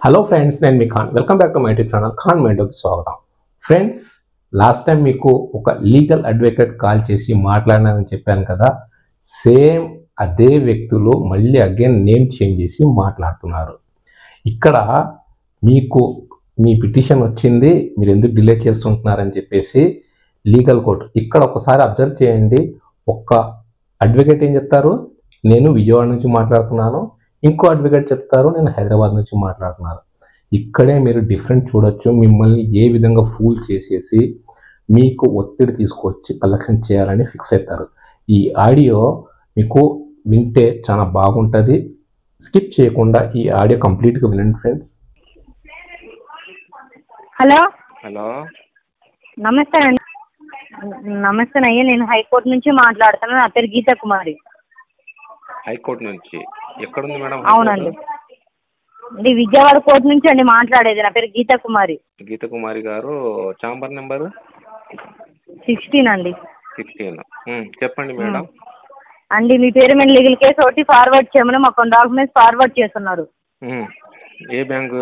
Hello friends, నేను మీ Khan. Welcome back to my YouTube channel Khan మైండ్కి స్వాగతం. ఫ్రెండ్స్, లాస్ట్ టైం మీకు ఒక లీగల్ అడ్వకేట్ కాల్ చేసి మాట్లాడినానని చెప్పాను కదా, సేమ్ అదే వ్యక్తులు మళ్ళీ అగైన్ నేమ్ చేంజ్ చేసి మాట్లాడుతున్నారు. ఇక్కడ మీకు మీ పిటిషన్ వచ్చింది, మీరు ఎందుకు డిలే చేస్తుంటున్నారని చెప్పేసి లీగల్ కోర్టు ఇక్కడ ఒకసారి అబ్జర్వ్ చేయండి. ఒక్క అడ్వకేట్ ఏం చెప్తారు, నేను విజయవాడ నుంచి మాట్లాడుతున్నాను, ఇంకో అడ్వకేట్ చెప్తారు నేను హైదరాబాద్ నుంచి మాట్లాడుతున్నాను. ఇక్కడే మీరు డిఫరెంట్ చూడొచ్చు. మిమ్మల్ని ఏ విధంగా ఫూల్ చేసేసి మీకు ఒత్తిడి తీసుకొచ్చి కలెక్షన్ చేయాలని ఫిక్స్ అవుతారు. ఈ ఆడియో మీకు వింటే చాలా బాగుంటుంది. స్కిప్ చేయకుండా ఈ ఆడియో కంప్లీట్గా వినండి ఫ్రెండ్స్. హలో హలో, నమస్తే అండి. నమస్తే అయ్యా, నేను హైకోర్టు నుంచి మాట్లాడుతున్నాను. నా పేరు గీతా కుమారి. హైకోర్టు నుంచి ఎక్కడుంది మేడం? అవునండి, ఇది విజయవాడ కోర్టు నుంచి అండి మాట్లాడేది. నా పేరు గీతా కుమారి. గీత కుమారి గారు, ఛాంబర్ నెంబరు 16 అండి. 16. చెప్పండి మేడం. అండి, మీ పేరు మీద లీగల్ కేసు ఒకటి ఫార్వర్డ్ చేయమని మాకు డాక్యుమెంట్స్ ఫార్వర్డ్ చేస్తున్నారు. ఏ బ్యాంకు?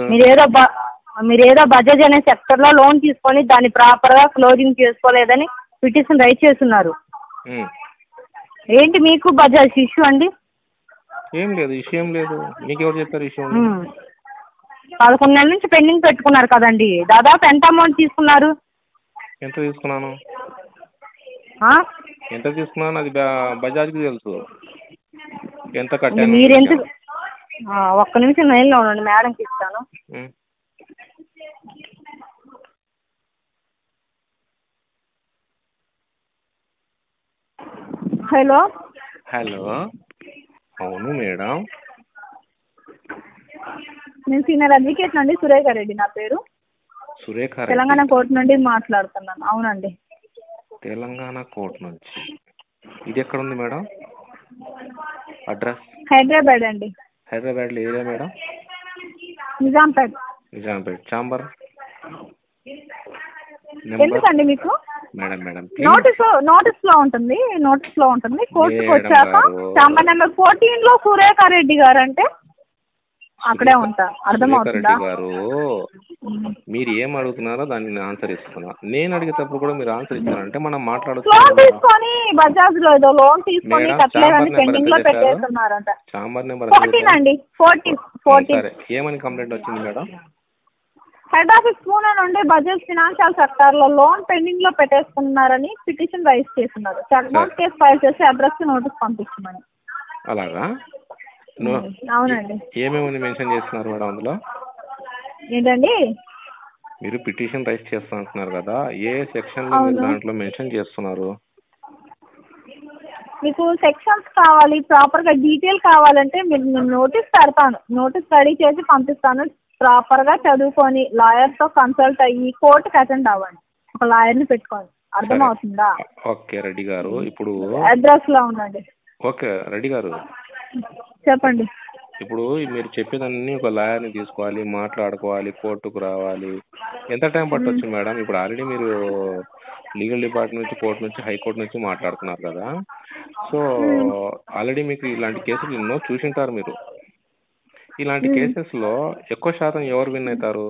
మీరేదో బజాజ్ అనే సెక్టర్ లో లోన్ తీసుకొని దాన్ని ప్రాపర్ గా క్లోజింగ్ చేసుకోలేదని పిటిషన్ రైట్ చేస్తున్నారు. ఏంటి మీకు బజాజ్ ఇష్యూ అండి? ఏం లేదు, ఇష్యూ ఏం లేదు. మీకు ఎవరు చెప్పారు ఇష్యూ? 11 నెలల నుంచి పెండింగ్ పెట్టుకున్నారు కదండి. దాదాపు ఎంత అమౌంట్ తీసుకున్నారు? ఎంత తీసుకున్నాను? ఎంత తీసుకున్నాను అది బజాజ్కి తెలుసు. ఎంత కట్టాను? మీరు ఎంత? ఒక్క నిమిషం లైన్లో ఉండండి, మేడంకి ఇస్తాను. హలో హలో, అవును మేడం. నేను సీనియర్ అడ్వకేట్ నుండి సురేఖ రెడ్డి నా పేరు. సురేఖ రెడ్డి, తెలంగాణ కోర్టు నుండి మాట్లాడుతున్నాను. అవునండి, తెలంగాణ కోర్టు నుంచి. ఇది ఎక్కడ ఉంది మేడం? అడ్రస్? హైదరాబాద్ అండి. హైదరాబాద్లో area madam? Nizampet. Nizampet. Chamber ఎందుకండి మీకు? మేడం మేడం నోటీస్ లో ఉంటుంది. కోర్టుకు వచ్చాక ఛాంబర్ నెంబర్ 14 లో సురేఖ రెడ్డి గారు అంటే అక్కడే ఉంటా. అర్థమవుతుందా? గారు, మీరు ఏం అడుగుతున్నారో దాన్ని ఆన్సర్ ఇస్తున్నా. నేను అడిగేటప్పుడు కూడా మీరు ఆన్సర్ ఇచ్చారంటే మనం మాట్లాడుతున్నాం. లోన్ తీసుకొని బజాజ్ లో ఏదో లోన్ తీసుకొని కట్టలేదని పెండింగ్ లో పెట్టేస్తున్నారంట. ఛాంబర్ నెంబర్ 14 అండి. 14. సరే, ఏమని కంప్లైంట్ వచ్చింది మేడం? హెడ్ ఆఫీస్ పూణే నుండి బజాజ్ ఫినాన్షియల్ సెక్టార్ లో లోన్ పెండింగ్ లో పెట్టేసుకున్నారని పిటిషన్ రైజ్ చేస్తున్నారు. చెక్బౌన్స్ కేసు ఫైల్ చేసి అడ్రస్ కి నోటీస్ పంపించమని. అలాగా? అవునండి. ఏమేమి మెన్షన్ చేస్తున్నారు మేడం అందులో? ఏంటండి? మీరు పిటిషన్ రైజ్ చేస్తా అంటున్నారు కదా, ఏ సెక్షన్ లో మీరు దాంట్లో మెన్షన్ చేస్తున్నారు? మీకు సెక్షన్స్ కావాలి, ప్రాపర్ గా డీటెయిల్ కావాలంటే మీరు నోటీస్ పెడతాను. నోటీస్ రెడీ చేసి పంపిస్తాను. ప్రాపర్ గా చదువుకొని లాయర్ తో కన్సల్ట్ అయ్యి కోర్టుకి అటెండ్ అవ్వండి. ఒక లాయర్ ని పెట్టుకోండి. అర్థమవుతుందా? ఓకే రెడ్డి గారు, ఇప్పుడు అడ్రస్ లో ఉండండి. ఓకే రెడ్డి గారు, చెప్పండి. ఇప్పుడు మీరు చెప్పేదాన్ని ఒక లాయర్ని తీసుకోవాలి, మాట్లాడుకోవాలి, కోర్టుకు రావాలి. ఎంత టైం పట్టొచ్చు మేడం? ఇప్పుడు ఆల్రెడీ మీరు లీగల్ డిపార్ట్మెంట్ నుంచి, కోర్టు నుంచి, హైకోర్టు నుంచి మాట్లాడుతున్నారు కదా. సో ఆల్రెడీ మీకు ఇలాంటి కేసులు ఎన్నో చూసింటారు మీరు. ఇలాంటి కేసెస్లో ఎక్కువ శాతం ఎవరు విన్ అవుతారు?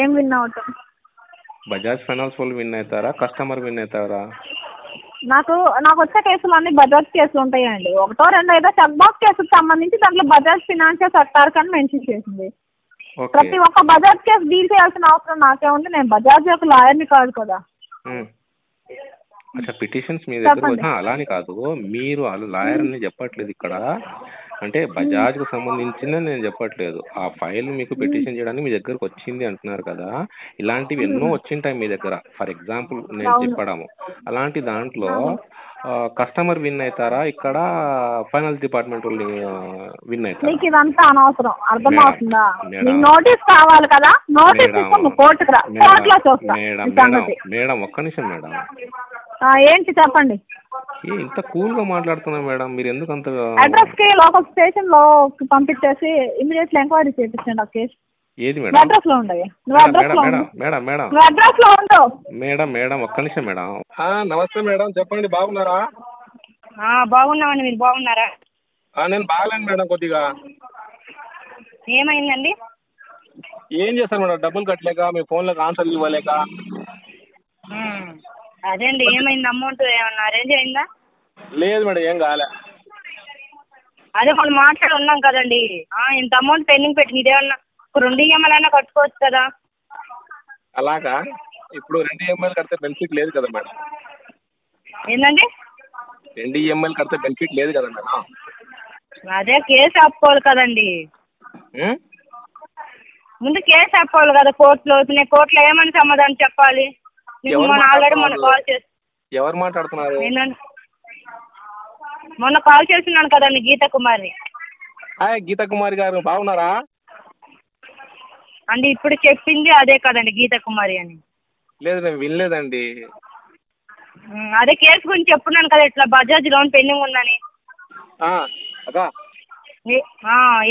ఏం విన్ అవుతాం? బజాజ్ ఫైనాన్స్ వాళ్ళు విన్ అవుతారా, కస్టమర్ విన్ అవుతారా? నాకు వచ్చే కేసులు అన్ని బజాజ్ కేసులు ఉంటాయండి. ఒకటో రెండో ఏదో చెక్బాక్స్ కేసుకు సంబంధించి దాంట్లో బజాజ్ ఫినాన్షియల్ సెక్టార్ అని మెన్షన్ చేసింది. ప్రతి ఒక్క బజాజ్ కేసు డీల్ చేయాల్సిన అవసరం నాకే ఉంది. నేను బజాజ్ యొక్క లాయర్ని కాదు కదా. అచ్చా, పిటిషన్స్ మీ దగ్గర అలాని కాదు, మీరు లాయర్ అని చెప్పట్లేదు ఇక్కడ. అంటే బజాజ్కు సంబంధించిన నేను చెప్పట్లేదు. ఆ ఫైల్ మీకు పిటిషన్ చేయడానికి మీ దగ్గరకు వచ్చింది అంటున్నారు కదా. ఇలాంటివి ఎన్నో వచ్చింటాయి మీ దగ్గర. ఫర్ ఎగ్జాంపుల్ నేను చెప్పడము, అలాంటి దాంట్లో కస్టమర్ విన్ అవుతారా, ఇక్కడ ఫైనాన్స్ డిపార్ట్మెంట్ వాళ్ళు విన్ అవుతారా? మీకు ఇదంతా అనవసరం. అర్థమవుతుందా? నోటీస్ కావాలి కదా, నోటీస్ కోర్టుకు రా, కోర్టులో చూస్తా. మేడం ఒక్క నిమిషం మేడం. ఏంటి చెప్పండి. ఇంత కూల్ గా మాట్లాడుతున్నా మేడం, మీరు ఎందుకు అంత? అడ్రస్ కి లోకల్ స్టేషన్ లో పంపించేసి ఇమీడియట్లీ ఎంక్వైరీ చేయించండి ఆ కేసు. ఏది మేడం? అడ్రస్ లో ఉండవు. మేడం మేడం అడ్రస్ లో ఉండవు. మేడం ఒక్క నిమిషం మేడం. నమస్తే మేడం, చెప్పండి. బాగున్నారా? బాగున్నామండి, మీరు బాగున్నారా? నేను బాగలేను మేడం కొద్దిగా. ఏమైందండి? ఏం చేస్తారు మేడం? డబ్బులు కట్టలేక, మీ ఫోన్లకు ఆన్సర్లు ఇవ్వలేక. అదే అండి, ఏమైంది? అమౌంట్ ఏమన్నా అరేంజ్ అయిందా? లేదు మేడం, ఏం కాలే. అదే మనం మాట్లాడి ఉన్నాం కదండి. ఇంత అమౌంట్ పెండింగ్ పెట్టింది, ఇదేమన్నా 2 ఈఎంఐలు అయినా కట్టుకోవచ్చు కదా. అలాగా? ఇప్పుడు 2 ఈఎంఐలు కడితే బెనిఫిట్ లేదు కదా మేడం. ఏంటండి? 2 ఈఎంఐలు కడితే బెనిఫిట్ లేదు కదా మేడం. అదే కేసు ఆపుకోవాలి కదండి. ముందు కేసు ఆపుకోవాలి కదా కోర్టులో. నేను కోర్టులో ఏమని సమాధానం చెప్పాలి? ఆల్రెడీ మొన్న కాల్ చేసి ఎవరు మాట్లాడుతున్నారు? మొన్న కాల్ చేస్తున్నాను కదండి, గీతా కుమారి. గీతా కుమారి గారు బాగున్నారా అండి? ఇప్పుడు చెప్పింది అదే కదండి, గీతా కుమారి అని. లేదు, నేను వినలేదండి. అదే కేసు గురించి చెప్తున్నాను కదా, ఇట్లా బజాజ్ లోన్ పెండింగ్ ఉందని. అదా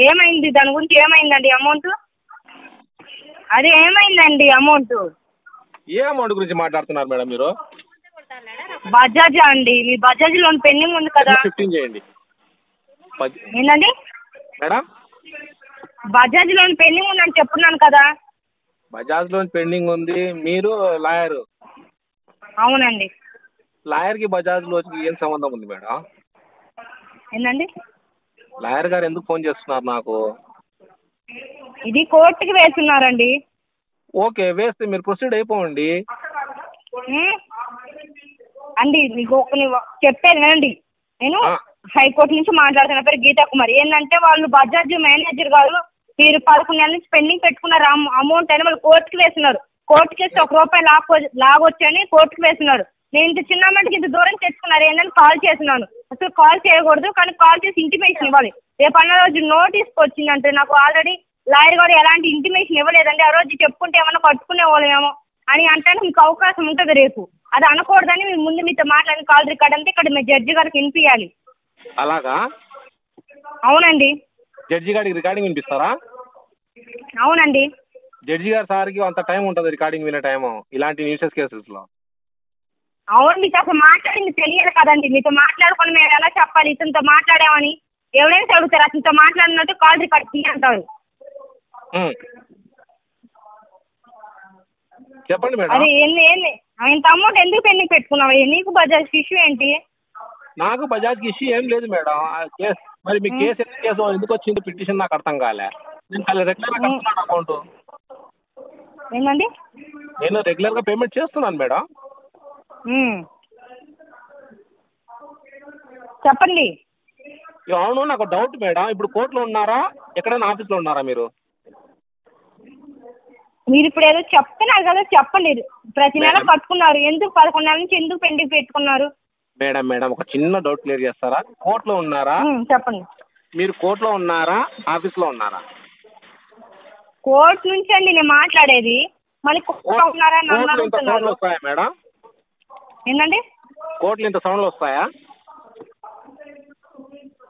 ఏమైంది? దాని గురించి ఏమైందండి? అమౌంట్ అదే ఏమైందండి అమౌంట్? ఏ అమౌంట్ గురించి మాట్లాడుతున్నారు మేడం మీరు? బజాజ్ అండి, మీ బజాజ్ లోన్ పెండింగ్ ఉంది కదా. 15 చేయండి. ఏంటండి మేడం? బజాజ్ లోన్ పెండింగ్ ఉందని చెప్తున్నాను కదా. బజాజ్ లోన్ పెండింగ్ ఉంది. మీరు లాయర్? అవునండి. లాయర్కి బజాజ్ లోన్కి ఏం సంబంధం ఉంది మేడం? ఏంటండి? లాయర్ గారు ఎందుకు ఫోన్ చేస్తున్నారు నాకు? ఇది కోర్టుకి వేస్తున్నారండి. ఓకే, వేస్తే మీరు ప్రొసీడ్ అయిపోండి. అండి మీకు చెప్పేది వినండి. నేను హైకోర్టు నుంచి మాట్లాడుతున్న పేరు గీతా కుమారి. ఏంటంటే వాళ్ళు బజాజ్ మేనేజర్ గారు మీరు 11 నెలల నుంచి పెండింగ్ పెట్టుకున్నారు అమౌంట్ అని వాళ్ళు కోర్టుకి వేస్తున్నారు. కోర్టుకి వేస్తే ₹1 లాగొచ్చని కోర్టుకి వేస్తున్నారు. నేను ఇంత చిన్న అమౌంట్కి ఇంత దూరం తెచ్చుకున్నారు ఏంటని కాల్ చేస్తున్నాను. అసలు కాల్ చేయకూడదు, కానీ కాల్ చేసి ఇంటిమేషన్ ఇవ్వాలి. రేపు అన్న రోజు నోటీస్కి వచ్చిందంటే నాకు ఆల్రెడీ లాయర్ గారు ఎలాంటి ఇంటిమేషన్ ఇవ్వలేదండి. ఆ రోజు చెప్పుకుంటే ఏమన్నా కట్టుకునే వాళ్ళేమో అని అంటే మీకు అవకాశం ఉంటుంది రేపు. అది అనకూడదని మీరు ముందు మీతో మాట్లాడిన కాల్ రికార్డ్ అంతా ఇక్కడ మీ జడ్జి గారికి వినిపించాలి. అలాగా? అవునండి. జడ్జి గారికి రికార్డింగ్ వినిపిస్తారా? అవునండి. జడ్జి గారు సార్కి అంత టైం ఉంటుంది రికార్డింగ్ వినే టైము ఇలాంటి న్యూసెస్ కేసెస్లో? అవును, మీకు అసలు మాట్లాడింది తెలియదు కదండి. మీతో మాట్లాడుకొని మేము ఎలా చెప్పాలి ఇతనితో మాట్లాడామని? ఎవరైనా చదువుతారు అతనితో మాట్లాడినట్టు కాల్ రికార్డ్ తీయంటారు. చెప్పండి మేడం. అది ఏంది ఇంత అమౌంట్ ఎందుకు పెండింగ్ పెట్టుకున్నావు? నీకు బజాజ్ ఇష్యూ ఏంటి? నాకు బజాజ్కి ఇష్యూ ఏం లేదు మేడం. మరి మీ కేసు ఎందుకు వచ్చింది పిటిషన్ నాకు అర్థం కాలే. నేను రెగ్యులర్గా కడుతున్నాను అమౌంట్. ఏంటండి? నేను రెగ్యులర్గా పేమెంట్ చేస్తున్నాను మేడం. చెప్పండి. అవును, నాకు డౌట్ మేడం. ఇప్పుడు కోర్టులో ఉన్నారా, ఎక్కడైనా ఆఫీస్లో ఉన్నారా మీరు? మీరు ఇప్పుడు ఏదో చెప్తున్నారు కదా, చెప్పండి. ప్రతి నెల కట్టుకున్నారు, ఎందుకు 11 నెలల నుంచి ఎందుకు పెండింగ్ పెట్టుకున్నారు? మేడం ఒక చిన్న డౌట్ క్లియర్ చేస్తారా? కోర్టులో ఉన్నారా? చెప్పండి. మీరు కోర్టులో ఉన్నారా, ఆఫీస్లో ఉన్నారా? కోర్టు నుంచి అండి నేను మాట్లాడేది. మళ్ళీ కోర్టులో ఉన్నారా? సౌండ్లు వస్తాయా మేడం? ఏంటండి? కోర్టులో ఇంత సౌండ్లు వస్తాయా?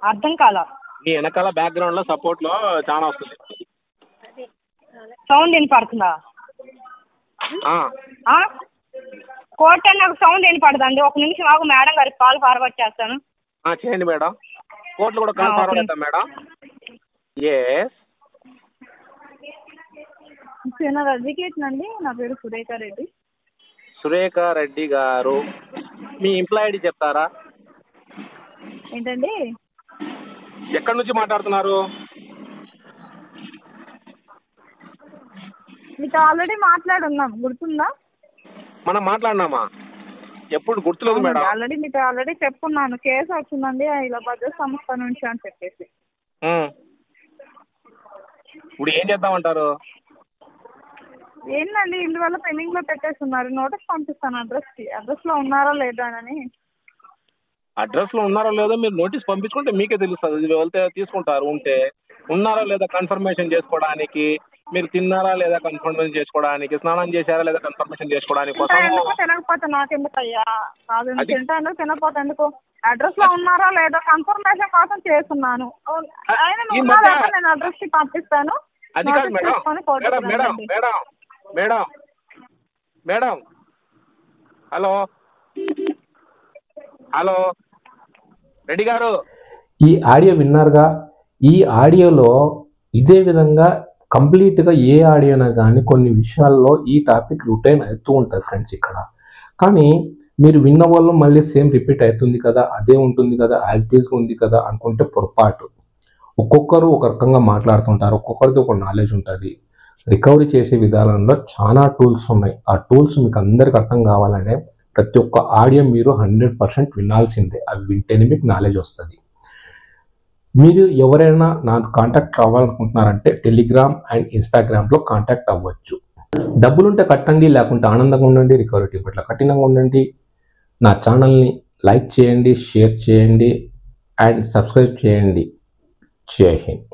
అర్థం కాల. మీ వెనకాల బ్యాక్గ్రౌండ్లో సపోర్ట్లో చాలా వస్తుంది. సౌండ్ వినపడుతుందా? కోర్టు నాకు సౌండ్ వినపడదండి. 1 నిమిషం ఆగు, మేడం గారికి కాల్ ఫార్వర్డ్ చేస్తాను. చేయండి మేడం. కోర్టులో కూడా కాల్ ఫార్వర్డ్ చేస్తాం మేడం. సీనియర్ అడ్వకేట్ అండి, నా పేరు సురేఖ రెడ్డి. సురేఖ రెడ్డి గారు, మీ ఎంప్లాయ్ ఐడి చెప్తారా? ఏంటండి? ఎక్కడి నుంచి మాట్లాడుతున్నారు? మీతో ఆల్రెడీ మాట్లాడున్నాం, గుర్తుందా? మనం మాట్లాడినామా? ఎప్పుడు గుర్తులేదు మేడం. ఆల్రెడీ చెప్పున్నాను, కేసు వచ్చిందండి ఇలా బజాజ్ సంస్థ నుంచి అని చెప్పేసి. ఇప్పుడు ఏం చేద్దామంటారు? ఏంటండి ఇందువల్ల పెండింగ్ లో పెట్టేస్తున్నారు. నోటీస్ పంపిస్తాను అడ్రస్ లో ఉన్నారా లేదా అని. అడ్రస్ లో ఉన్నారో లేదో మీరు నోటీస్ పంపించుకుంటే మీకే తెలుస్తుంది. వెళ్తే తీసుకుంటారు. ఉంటే ఉన్నారా లేదా కన్ఫర్మేషన్ చేసుకోవడానికి, మీరు తిన్నారా లేదా కన్ఫర్మేషన్ చేసుకోవడానికి, స్నానం చేశారా లేదా కన్ఫర్మేషన్ చేసుకోవడానికి తినకపోతే నాకెందుకయ్యా? తింటాను, తినకపోతే ఎందుకు? అడ్రస్ లో ఉన్నారా లేదా కన్ఫర్మేషన్ కోసం చేస్తున్నాను. నేను అడ్రస్ కి పంపిస్తాను. అది కాదు madam. Madam madam hello Reddy గారు, ఈ ఆడియో విన్నారుగా. ఈ ఆడియోలో ఇదే విధంగా కంప్లీట్గా ఏ ఆడియోనా కానీ కొన్ని విషయాల్లో ఈ టాపిక్ రిటైన్ అవుతూ ఉంటుంది ఫ్రెండ్స్ ఇక్కడ. కానీ మీరు విన్న వాళ్ళు మళ్ళీ సేమ్ రిపీట్ అవుతుంది కదా, అదే ఉంటుంది కదా, యాజ్ ఇట్ ఈస్గా ఉంది కదా అనుకుంటే పొరపాటు. ఒక్కొక్కరు ఒక రకంగా మాట్లాడుతుంటారు, ఒక్కొక్కరితో ఒక నాలెడ్జ్ ఉంటుంది. రికవరీ చేసే విధానంలో చాలా టూల్స్ ఉన్నాయి. ఆ టూల్స్ మీకు అందరికి అర్థం కావాలంటే ప్రతి ఒక్క ఆడియో మీరు 100% వినాల్సిందే. అవి వింటేనే మీకు నాలెడ్జ్ వస్తుంది. మీరు ఎవరైనా నాకు కాంటాక్ట్ అవ్వాలనుకుంటున్నారంటే టెలిగ్రామ్ అండ్ ఇన్స్టాగ్రామ్లో కాంటాక్ట్ అవ్వచ్చు. డబ్బులుంటే కట్టండి, లేకుంటే ఆనందంగా ఉండండి. రికవరీ టీం పట్ల కఠినంగా ఉండండి. నా ఛానల్ని లైక్ చేయండి, షేర్ చేయండి అండ్ సబ్స్క్రైబ్ చేయండి. జై హింద్.